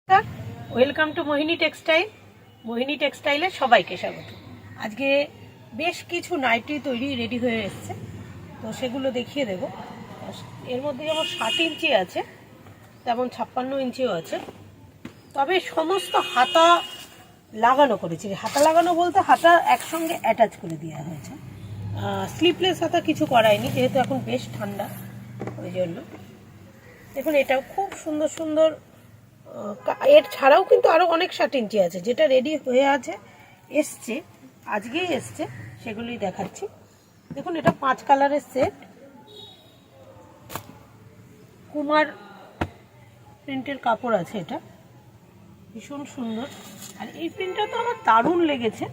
Welcome to Mohini textile. Mohini টেক্সটাইলে সবাইকে স্বাগত। আজকে বেশ কিছু নাইটি তৈরি রেডি হয়ে এসছে, তো সেগুলো দেখিয়ে দেব। এর মধ্যে যেমন 60 ইঞ্চি আছে, তেমন 56 ইঞ্চিও আছে। তবে সমস্ত হাতা লাগানো করেছি। হাতা লাগানো বলতে হাতা একসঙ্গে অ্যাটাচ করে দেওয়া হয়েছে। স্লিপলেস হাতা কিছু করায়নি, যেহেতু এখন বেশ ঠান্ডা, ওই জন্য। দেখুন, এটাও খুব সুন্দর সুন্দর। এর ছাড়াও কিন্তু আরও অনেক 60 ইঞ্চি আছে, যেটা রেডি হয়ে আছে, এসছে, আজকেই এসছে, সেগুলোই দেখাচ্ছি। দেখুন, এটা 5 কালারের সেট, কুমার প্রিন্টের কাপড় আছে। এটা ভীষণ সুন্দর, আর এই প্রিন্টটা তো আমার দারুণ লেগেছে।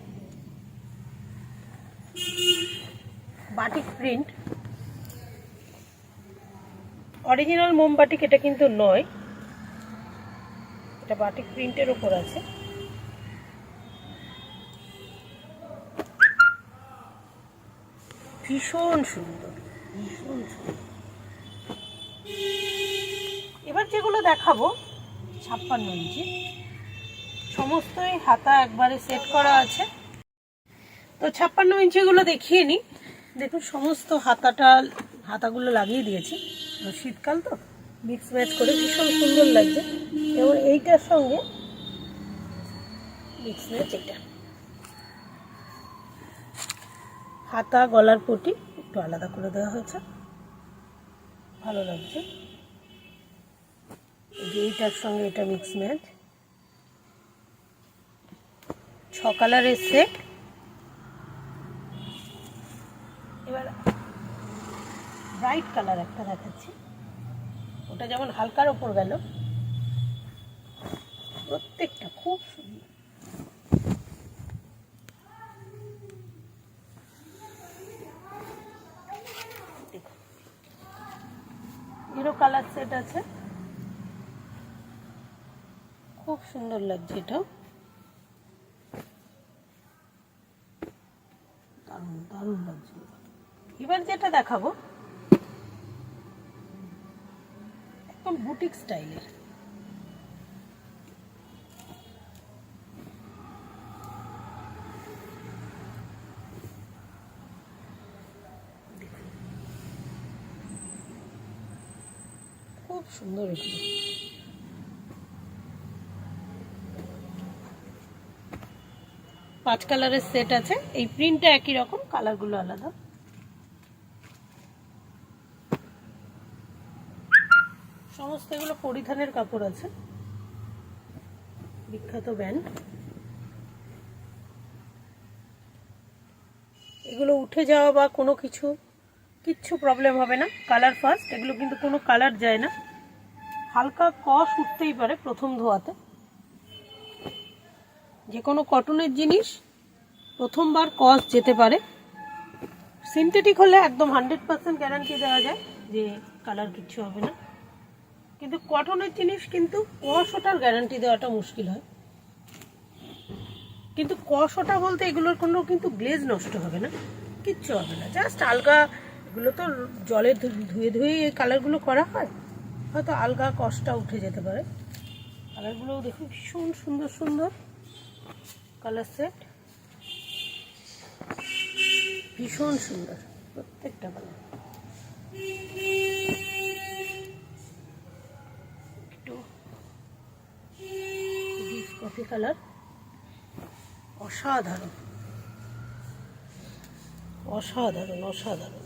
বাটিক প্রিন্ট, অরিজিনাল মোমবাটিক এটা কিন্তু নয়, এটা বাটিক প্রিন্টের ওপর আছে। ভীষণ সুন্দর, ভীষণ সুন্দর। এবার যেগুলো দেখাবো 56 ইঞ্চি, সমস্তই হাতা একবারে সেট করা আছে। তো 56 ইঞ্চিগুলো দেখিয়ে নিই। দেখুন, সমস্ত হাতাগুলো লাগিয়ে দিয়েছি। শীতকাল তো মিক্স ম্যাচ করে ভীষণ সুন্দর লাগছে। এবং এইটার সঙ্গে মিক্স ম্যাচ এটা, হাতা গলার পটি একটু আলাদা করে দেওয়া হয়েছে, ভালো লাগছে। এইটার সঙ্গে এটা মিক্স ম্যাচ, 6 কালারের সেট। এবার ব্রাইট কালার একটা দেখাচ্ছি, ওটা যেমন হালকার ওপর গেল, প্রত্যেকটা খুব সুন্দর। এরও কালার সেট আছে, খুব সুন্দর লাগছে। এটাও দারুণ দারুণ লাগছে। এবার যেটা দেখাবো একদম বুটিক স্টাইলের, খুব সুন্দর। এগুলো 5 কালারের সেট আছে। এই প্রিন্টটা একই রকম, কালারগুলো আলাদা। সমস্ত এগুলো পরিধানের কাপড় আছে, বিখ্যাত ব্যান্ড। এগুলো উঠে যাওয়া বা কোনো কিচ্ছু প্রবলেম হবে না। কালার ফার্স্ট, এগুলো কিন্তু কোনো কালার যায় না। হালকা কস উঠতেই পারে প্রথম ধোয়াতে, যে কোনো কটনের জিনিস প্রথমবার কস যেতে পারে। সিনথেটিক হলে একদম 100% গ্যারান্টি দেওয়া যায় যে কালার কিচ্ছু হবে না, কিন্তু কটনের জিনিস কিন্তু কস ওঠার গ্যারান্টি দেওয়াটা মুশকিল হয়। কিন্তু কস ওঠা বলতে এগুলোর কোনো কিন্তু গ্লেজ নষ্ট হবে না, কিচ্ছু হবে না, জাস্ট আলগা। এগুলো তো জলে ধুয়ে ধুয়ে এই কালারগুলো করা হয়, হয়তো আলগা কসটা উঠে যেতে পারে। কালারগুলোও দেখুন, ভীষণ সুন্দর সুন্দর কালার সেট, ভীষণ সুন্দর প্রত্যেকটা কালার। একটু ডিপ কফি কালার, অসাধারণ অসাধারণ অসাধারণ।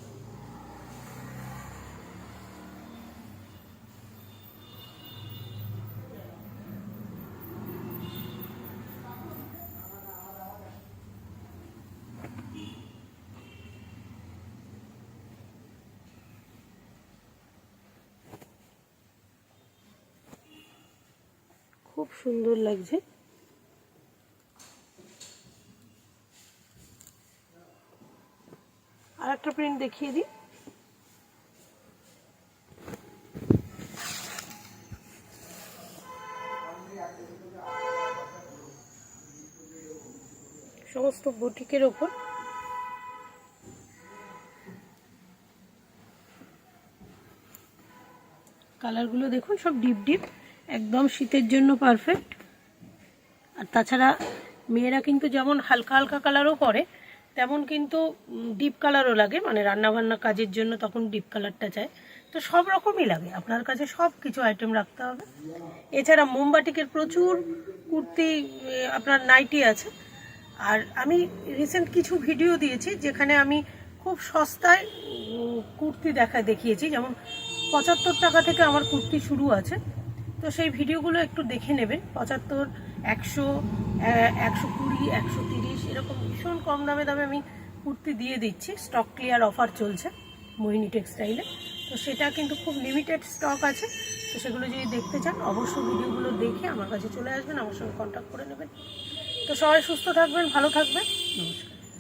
খুব সুন্দর লাগছে। আর একটা প্রিন্ট দেখিয়ে দিই। সমস্ত বুটিকের ওপর, কালারগুলো দেখুন, সব ডিপ ডিপ। একদম শীতের জন্য পারফেক্ট। আর তাছাড়া মেয়েরা কিন্তু যেমন হালকা হালকা কালারও পরে, তেমন কিন্তু ডিপ কালারও লাগে, মানে রান্নাবান্না কাজের জন্য তখন ডিপ কালারটা চায়। তো সব রকমই লাগে, আপনার কাছে সব কিছু আইটেম রাখতে হবে। এছাড়া মোমবাটিকের প্রচুর কুর্তি, আপনার নাইটি আছে। আর আমি রিসেন্ট কিছু ভিডিও দিয়েছি যেখানে আমি খুব সস্তায় কুর্তি দেখিয়েছি, যেমন 75 টাকা থেকে আমার কুর্তি শুরু আছে। তো সেই ভিডিওগুলো একটু দেখে নেবেন। 75, 100, 120, 130 এরকম ভীষণ কম দামে আমি কুর্তি দিয়ে দিচ্ছি। স্টক ক্লিয়ার অফার চলছে মোহিনী টেক্সটাইলে। তো সেটা কিন্তু খুব লিমিটেড স্টক আছে। তো সেগুলো যদি দেখতে চান অবশ্যই ভিডিওগুলো দেখে আমার কাছে চলে আসবেন, আমার সঙ্গে কন্ট্যাক্ট করে নেবেন। তো সবাই সুস্থ থাকবেন, ভালো থাকবেন, নমস্কার।